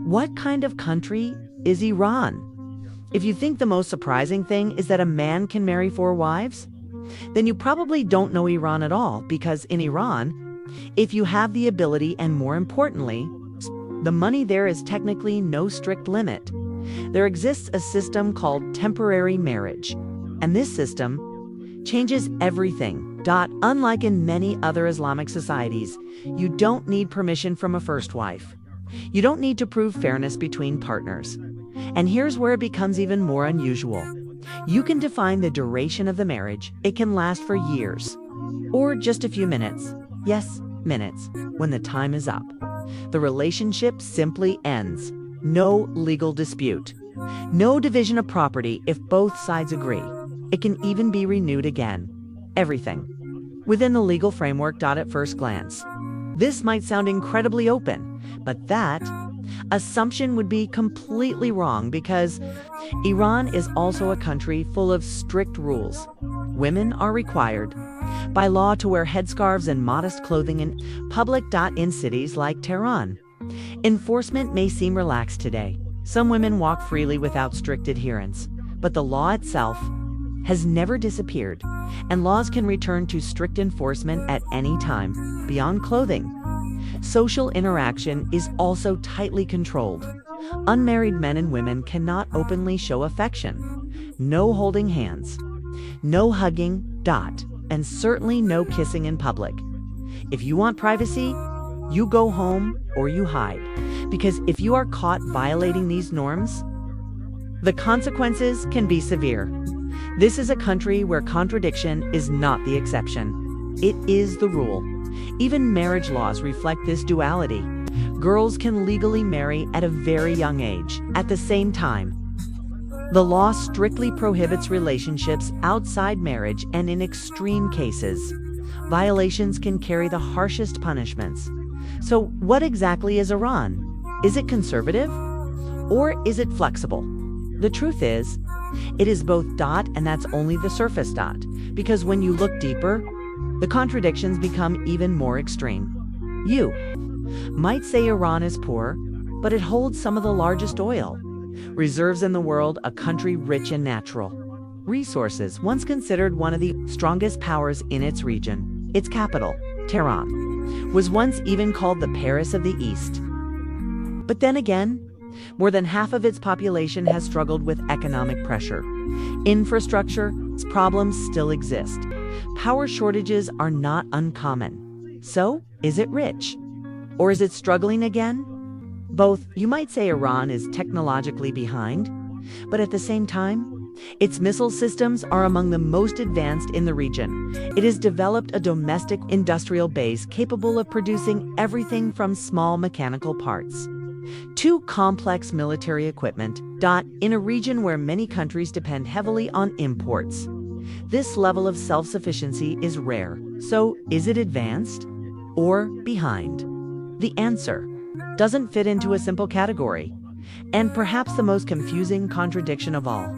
What kind of country is Iran? If you think the most surprising thing is that a man can marry 4 wives, then you probably don't know Iran at all, because in Iran, if you have the ability and, more importantly, the money, there is technically no strict limit. There exists a system called temporary marriage, and this system changes everything. Unlike in many other Islamic societies, you don't need permission from a first wife. You don't need to prove fairness between partners. And here's where it becomes even more unusual. You can define the duration of the marriage. It can last for years, or just a few minutes. Yes, minutes, when the time is up. The relationship simply ends. No legal dispute. No division of property if both sides agree. It can even be renewed again. Everything within the legal framework. At first glance, this might sound incredibly open, but that assumption would be completely wrong, because Iran is also a country full of strict rules. Women are required by law to wear headscarves and modest clothing in public. In cities like Tehran, enforcement may seem relaxed today. Some women walk freely without strict adherence, but the law itself has never disappeared, and laws can return to strict enforcement at any time. Beyond clothing, social interaction is also tightly controlled. Unmarried men and women cannot openly show affection. No holding hands, no hugging, and certainly no kissing in public. If you want privacy, you go home or you hide, because if you are caught violating these norms, the consequences can be severe. This is a country where contradiction is not the exception. It is the rule. Even marriage laws reflect this duality. Girls can legally marry at a very young age. At the same time, the law strictly prohibits relationships outside marriage, and in extreme cases, violations can carry the harshest punishments. So what exactly is Iran? Is it conservative, or is it flexible? The truth is, it is both. And that's only the surface. Because when you look deeper, the contradictions become even more extreme. You might say Iran is poor, but it holds some of the largest oil reserves in the world, a country rich in natural resources, once considered one of the strongest powers in its region. Its capital, Tehran, was once even called the Paris of the East. But then again, more than half of its population has struggled with economic pressure. Infrastructure problems still exist. Power shortages are not uncommon. So, is it rich? Or is it struggling again? Both. You might say Iran is technologically behind, but at the same time, its missile systems are among the most advanced in the region. It has developed a domestic industrial base capable of producing everything from small mechanical parts to complex military equipment. In a region where many countries depend heavily on imports, this level of self-sufficiency is rare. So, is it advanced or behind? The answer doesn't fit into a simple category. And perhaps the most confusing contradiction of all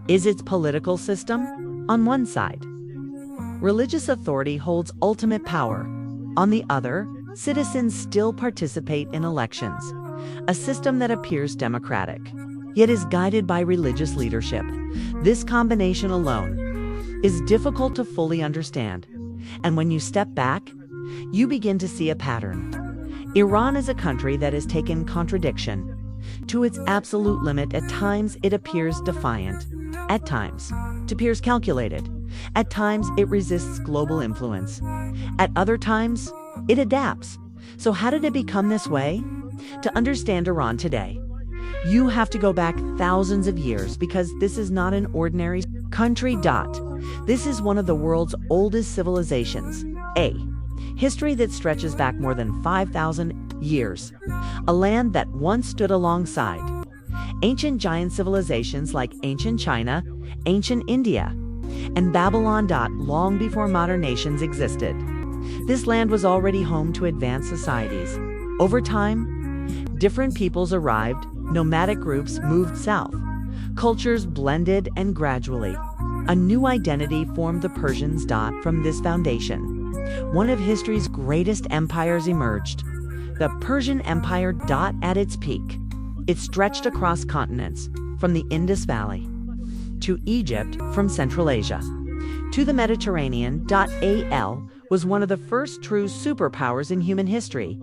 is its political system. On one side, religious authority holds ultimate power. On the other, citizens still participate in elections, a system that appears democratic, yet is guided by religious leadership. This combination alone is difficult to fully understand. And when you step back, you begin to see a pattern. Iran is a country that has taken contradiction to its absolute limit. At times, it appears defiant. At times, it appears calculated. At times, it resists global influence. At other times, it adapts. So how did it become this way? To understand Iran today, you have to go back thousands of years, because this is not an ordinary country. This is one of the world's oldest civilizations. A history that stretches back more than 5,000 years. A land that once stood alongside ancient giant civilizations like ancient China, ancient India, and Babylon. Long before modern nations existed, this land was already home to advanced societies. Over time, different peoples arrived, nomadic groups moved south, cultures blended, and gradually, a new identity formed: the Persians. From this foundation, one of history's greatest empires emerged, the Persian Empire. At its peak, It stretched across continents, from the Indus Valley to Egypt, from Central Asia to the Mediterranean. Al was one of the first true superpowers in human history.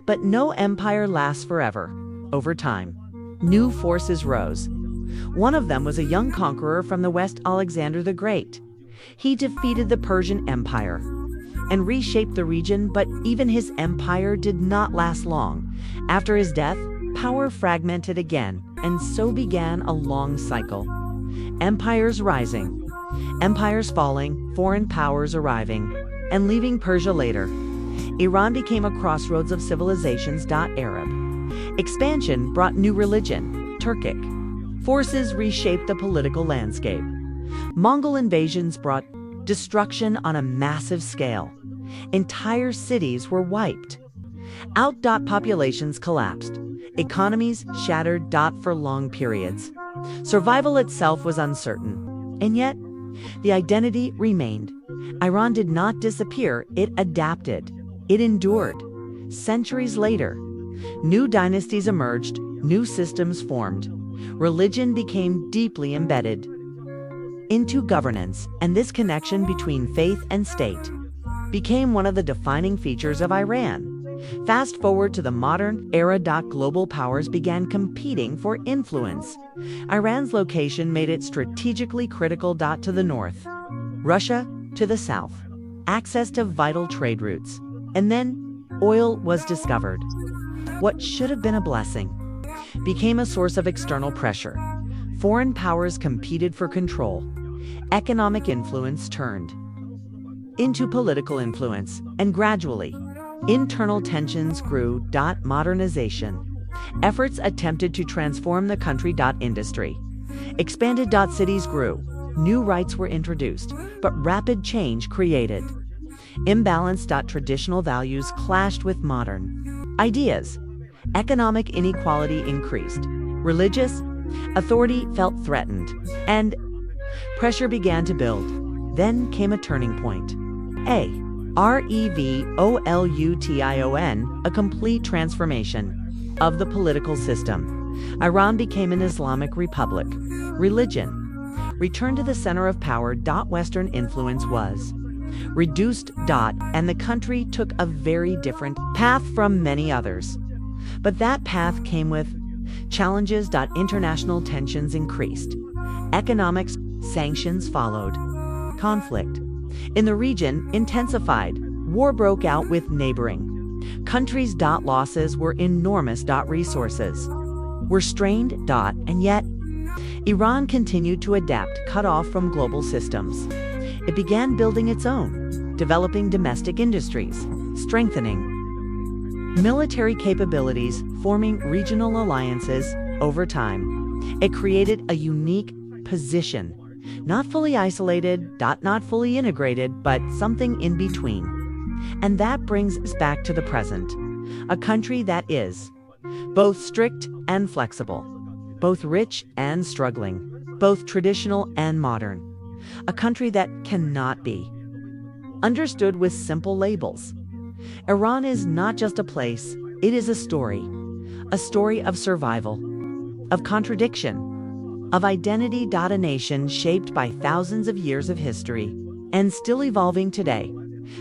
But no empire lasts forever. Over time, new forces rose. One of them was a young conqueror from the West, Alexander the Great. He defeated the Persian Empire and reshaped the region, but even his empire did not last long. After his death, power fragmented again, and so began a long cycle. Empires rising, empires falling, foreign powers arriving, and leaving Persia later. Iran became a crossroads of civilizations. Arab expansion brought new religion, Turkic forces reshaped the political landscape. Mongol invasions brought destruction on a massive scale. Entire cities were wiped out. Populations collapsed. Economies shattered. For long periods, survival itself was uncertain. And yet, the identity remained. Iran did not disappear, it adapted. It endured. Centuries later, new dynasties emerged, new systems formed. Religion became deeply embedded into governance, and this connection between faith and state became one of the defining features of Iran. Fast forward to the modern era. Global powers began competing for influence. Iran's location made it strategically critical. To the north, Russia; to the south, access to vital trade routes. And then, oil was discovered. What should have been a blessing became a source of external pressure. Foreign powers competed for control. Economic influence turned into political influence, and gradually, internal tensions grew. Modernization efforts attempted to transform the country. Industry expanded. Cities grew. New rights were introduced, but rapid change created imbalance. Traditional values clashed with modern ideas. Economic inequality increased. Religious authority felt threatened, and pressure began to build. Then came a turning point. A revolution, a complete transformation of the political system. Iran became an Islamic republic. Religion returned to the center of power. Western influence was reduced. And the country took a very different path from many others. But that path came with challenges. International tensions increased. Economics sanctions followed. Conflict in the region intensified. War broke out with neighboring countries. Losses were enormous. Resources were strained. And yet, Iran continued to adapt, cut off from global systems. It began building its own, developing domestic industries, strengthening military capabilities, forming regional alliances. Over time, it created a unique position. Not fully isolated, not fully integrated, but something in between. And that brings us back to the present. A country that is both strict and flexible, both rich and struggling, both traditional and modern. A country that cannot be understood with simple labels. Iran is not just a place, it is a story of survival, of contradiction, of identity. A nation shaped by thousands of years of history and still evolving today.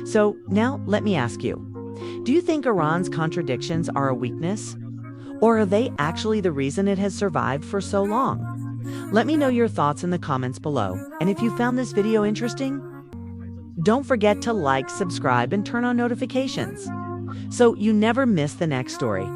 So now let me ask you, do you think Iran's contradictions are a weakness? Or are they actually the reason it has survived for so long? Let me know your thoughts in the comments below. And if you found this video interesting, don't forget to like, subscribe, and turn on notifications so you never miss the next story.